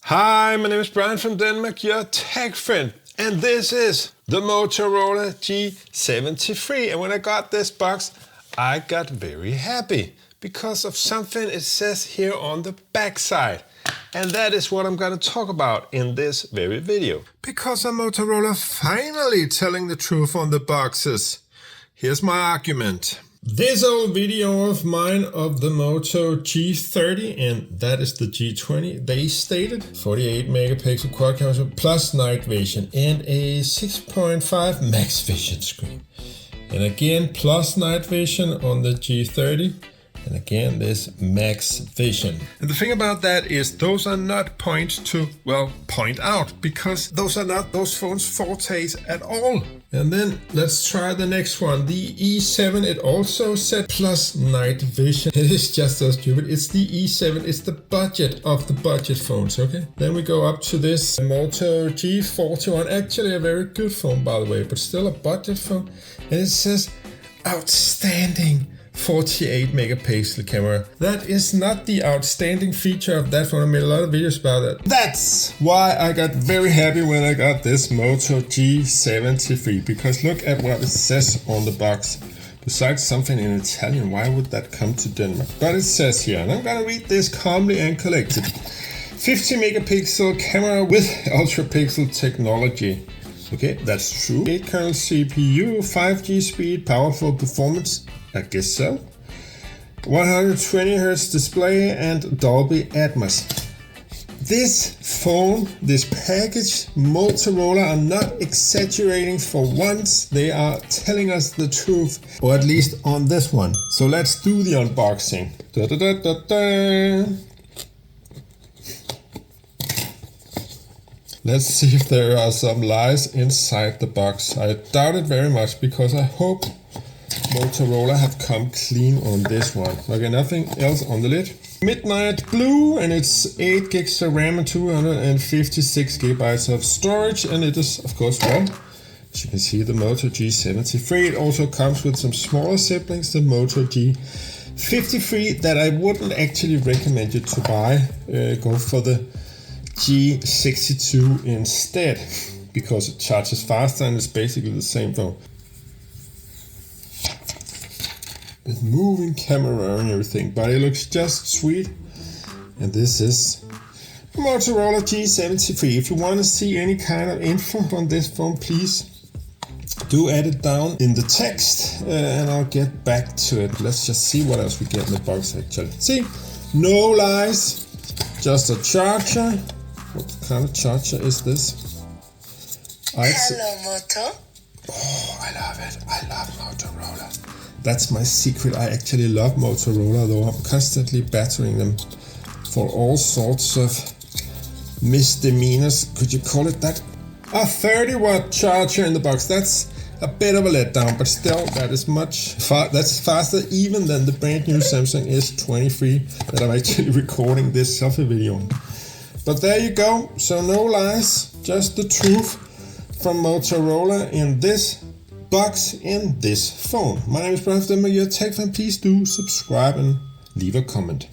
Hi, my name is Brian from Denmark, your tech friend, and this is the Motorola G73. And when I got this box, I got very happy because of something it says here on the back side. And that is what I'm going to talk about in this very video. Because of Motorola finally telling the truth on the boxes. Here's my argument. This old video of mine of the Moto G30, and that is the G20, they stated 48 megapixel quad camera plus night vision and a 6.5 max vision screen. And again, plus night vision on the G30. And again, this max vision. And the thing about that is those are not points to, well, point out, because those are not those phones' fortes at all. And then let's try the next one. The E7, it also said plus night vision. It is just so stupid. It's the E7, it's the budget of the budget phones, okay? Then we go up to this Moto G41. Actually a very good phone, by the way, but still a budget phone. And it says outstanding 48 megapixel camera. That is not the outstanding feature of that phone. I made a lot of videos about that. That's why I got very happy when I got this Moto G73, because look at what it says on the box. Besides something in Italian, why would that come to Denmark? But it says here, and I'm gonna read this calmly and collected. 50 megapixel camera with ultra pixel technology. Okay, that's true. 8-kernel CPU, 5G speed, powerful performance. I guess so. 120 Hz display and Dolby Atmos. This phone, this package, Motorola are not exaggerating for once. They are telling us the truth, or at least on this one. So let's do the unboxing. Da, da, da, da, da. Let's see if there are some lies inside the box. I doubt it very much, because I hope Motorola have come clean on this one. Okay, nothing else on the lid. Midnight blue, and it's 8 gigs of RAM and 256 gigabytes of storage, and it is of course one. As you can see, the Moto G73. It also comes with some smaller siblings, the Moto G53, that I wouldn't actually recommend you to buy. Go for the G62 instead, because it charges faster and it's basically the same phone. With moving camera and everything, but it looks just sweet. And this is Motorola G73. If you want to see any kind of info on this phone, please do add it down in the text, and I'll get back to it. Let's just see what else we get in the box actually. See, no lies, just a charger. What kind of charger is this? Hello, Moto. Oh, I love it. I love Motorola. That's my secret. I actually love Motorola, though I'm constantly battering them for all sorts of misdemeanors. Could you call it that? A 30-watt charger in the box. That's a bit of a letdown, but still, that is that's faster even than the brand new Samsung S23 that I'm actually recording this selfie video on. But there you go. So no lies, just the truth from Motorola in this box in this phone. My name is Brian from Denmark, your tech fan. Please do subscribe and leave a comment.